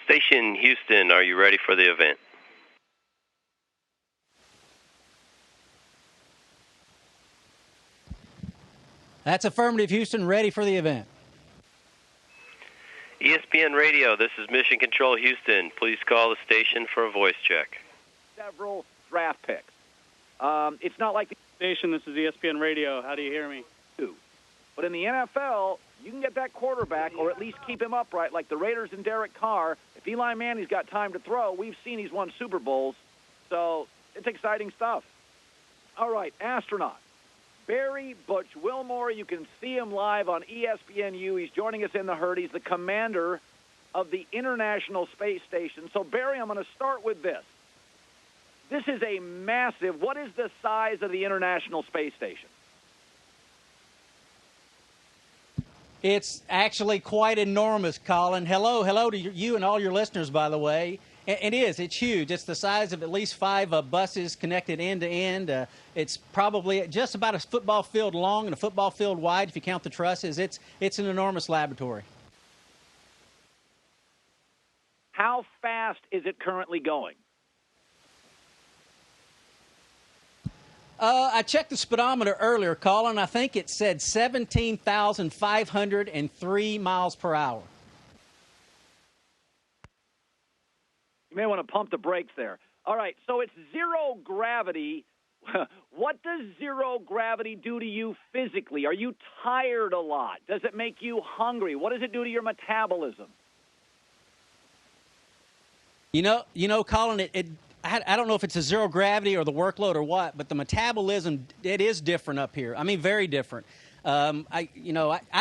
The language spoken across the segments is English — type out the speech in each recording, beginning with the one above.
Station Houston, are you ready for the event? That's affirmative, Houston, ready for the event. ESPN Radio, this is Mission Control Houston. Please call the station for a voice check. Several draft picks. It's not like the station, this is ESPN Radio. How do you hear me? But in the NFL, you can get that quarterback or at least keep him upright like the Raiders and Derek Carr. If Eli Manning's got time to throw, we've seen he's won Super Bowls. So it's exciting stuff. All right, astronaut. Barry Butch Wilmore, you can see him live on ESPNU. He's joining us in the herd. He's the commander of the International Space Station. So, Barry, I'm going to start with this. This is a massive, what is the size of the International Space Station? It's actually quite enormous, Colin. Hello to you and all your listeners, by the way. It's huge. It's the size of at least 5 buses connected end to end. It's probably just about a football field long and a football field wide if you count the trusses. It's an enormous laboratory. How fast is it currently going? I checked the speedometer earlier, Colin. I think it said 17,503 miles per hour. You may want to pump the brakes there. All right, so it's zero gravity. What does zero gravity do to you physically? Are you tired a lot? Does it make you hungry? What does it do to your metabolism? You know, Colin, I don't know if it's a zero gravity or the workload or what, but the metabolism, it is different up here. I mean, very different. I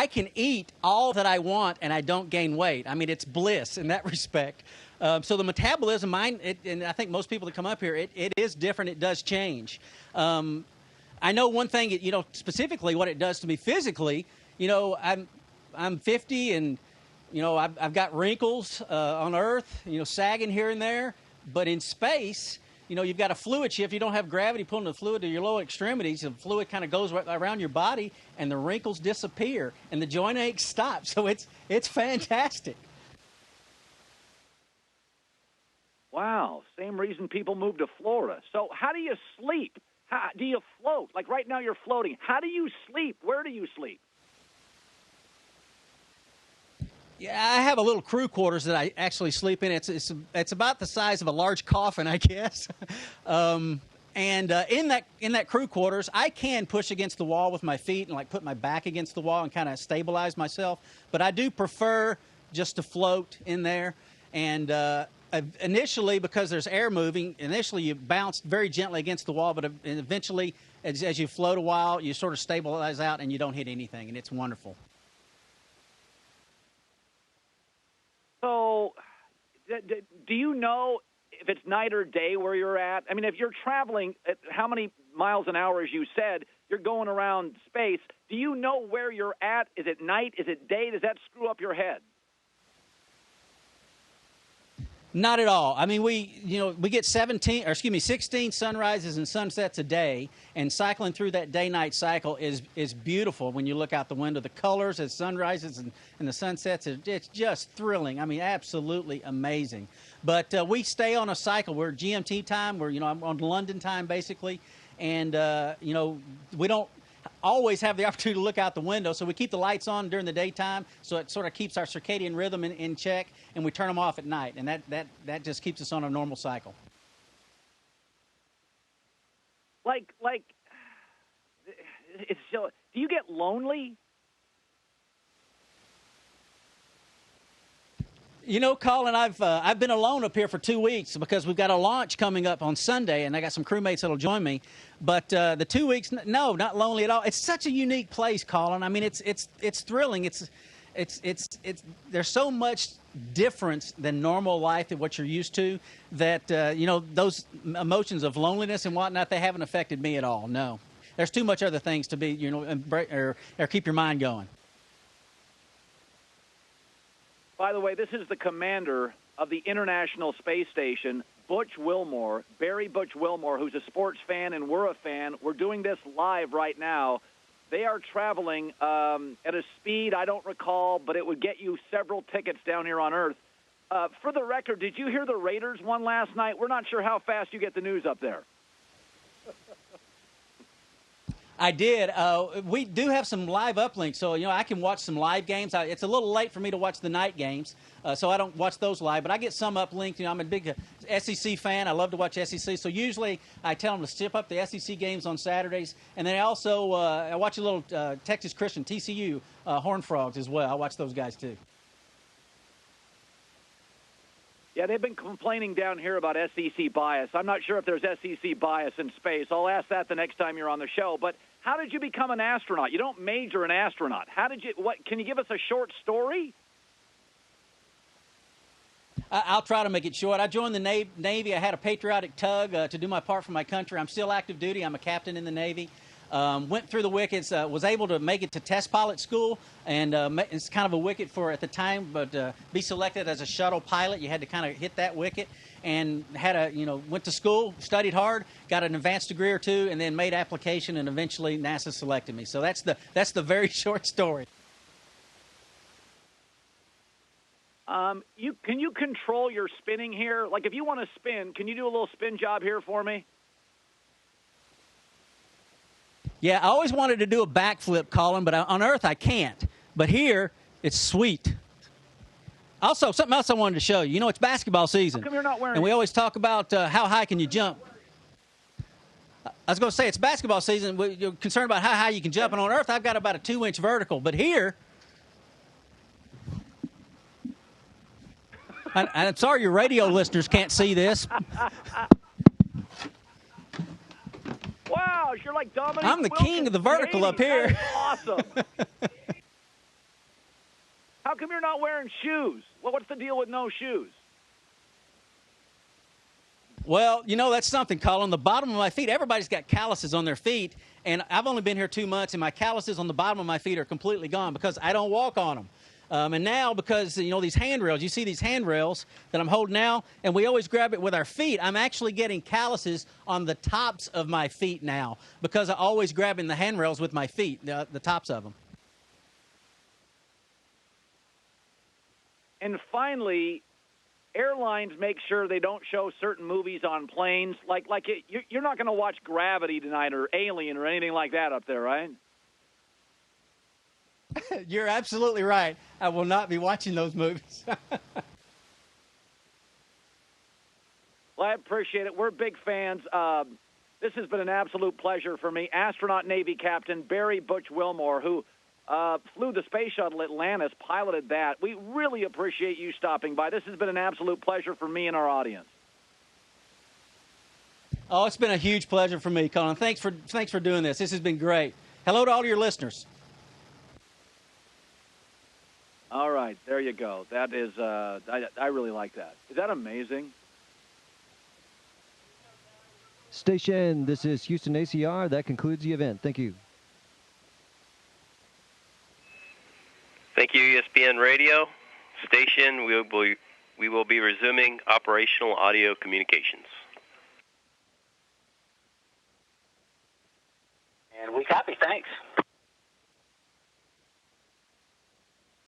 can eat all that I want and I don't gain weight. I mean, it's bliss in that respect. So the metabolism, and I think most people that come up here, it is different. It does change. I know one thing, specifically what it does to me physically. I'm 50 and, I've got wrinkles on Earth, sagging here and there. But in space, you've got a fluid shift. You don't have gravity pulling the fluid to your lower extremities. The fluid kind of goes right around your body, and the wrinkles disappear, and the joint aches stop. So it's fantastic. Wow, same reason people move to Florida. So how do you sleep? How, do you float? Like right now you're floating. How do you sleep? Where do you sleep? Yeah, I have a little crew quarters that I actually sleep in. It's about the size of a large coffin, I guess. And in that crew quarters, I can push against the wall with my feet and put my back against the wall and kind of stabilize myself. But I do prefer just to float in there. And initially, because there's air moving, you bounce very gently against the wall, but eventually, as you float a while, you sort of stabilize out and you don't hit anything, and it's wonderful. So, do you know if it's night or day where you're at? I mean, if you're traveling at how many miles an hour, as you said, you're going around space, do you know where you're at? Is it night? Is it day? Does that screw up your head? Not at all. I mean, we get 16 sunrises and sunsets a day, and cycling through that day-night cycle is beautiful when you look out the window. The colors as sunrises and the sunsets, it's just thrilling. I mean, absolutely amazing. But we stay on a cycle. We're GMT time. I'm on London time, basically. And, we don't always have the opportunity to look out the window, so we keep the lights on during the daytime, so it sort of keeps our circadian rhythm in check, and we turn them off at night, and that just keeps us on a normal cycle. Do you get lonely? Colin, I've been alone up here for 2 weeks because we've got a launch coming up on Sunday, and I got some crewmates that'll join me. But the 2 weeks, no, not lonely at all. It's such a unique place, Colin. I mean, it's thrilling. There's so much difference than normal life and what you're used to that those emotions of loneliness and whatnot, they haven't affected me at all. No, there's too much other things to be or keep your mind going. By the way, this is the commander of the International Space Station, Butch Wilmore, Barry Butch Wilmore, who's a sports fan, and we're a fan. We're doing this live right now. They are traveling at a speed I don't recall, but it would get you several tickets down here on Earth. For the record, did you hear the Raiders won last night? We're not sure how fast you get the news up there. I did. We do have some live uplinks, so I can watch some live games. It's a little late for me to watch the night games, so I don't watch those live. But I get some uplinked. I'm a big SEC fan. I love to watch SEC. So usually I tell them to skip up the SEC games on Saturdays, and then I also I watch a little Texas Christian TCU Horned Frogs as well. I watch those guys too. Yeah, they've been complaining down here about SEC bias. I'm not sure if there's SEC bias in space. I'll ask that the next time you're on the show. But how did you become an astronaut? You don't major in astronaut. How did you? What? Can you give us a short story? I'll try to make it short. I joined the Navy. I had a patriotic tug to do my part for my country. I'm still active duty. I'm a captain in the Navy. Went through the wickets, was able to make it to test pilot school, and it's kind of a wicket for at the time, but be selected as a shuttle pilot, you had to kind of hit that wicket, and went to school, studied hard, got an advanced degree or two, and then made application, and eventually NASA selected me. So that's the very short story. Can you control your spinning here? Like if you want to spin, can you do a little spin job here for me? Yeah, I always wanted to do a backflip, Colin, but on Earth I can't. But here, it's sweet. Also, something else I wanted to show you. It's basketball season. How come you're not wearing and we always talk about how high can you jump. I was going to say, it's basketball season. You're concerned about how high you can jump. And on Earth, I've got about a 2-inch vertical. But here, and I'm sorry your radio listeners can't see this. Wow, you're like Dominic I'm the king of the vertical up here. That is awesome. How come you're not wearing shoes? What's the deal with no shoes? Well, that's something, Colin. The bottom of my feet, everybody's got calluses on their feet, and I've only been here 2 months, and my calluses on the bottom of my feet are completely gone because I don't walk on them. And now, because, these handrails, you see these handrails that I'm holding now, and we always grab it with our feet. I'm actually getting calluses on the tops of my feet now because I'm always grabbing the handrails with my feet, the tops of them. And finally, airlines make sure they don't show certain movies on planes. You're not going to watch Gravity tonight or Alien or anything like that up there, right? You're absolutely right. I will not be watching those movies. Well, I appreciate it. We're big fans. This has been an absolute pleasure for me. Astronaut Navy Captain Barry Butch Wilmore, who flew the Space Shuttle Atlantis, piloted that. We really appreciate you stopping by. This has been an absolute pleasure for me and our audience. Oh, it's been a huge pleasure for me, Colin. Thanks for doing this. This has been great. Hello to all your listeners. All right, there you go. That is, I really like that. Is that amazing? Station, this is Houston ACR. That concludes the event. Thank you. Thank you, ESPN Radio. Station, we will be resuming operational audio communications. And we copy. Thanks.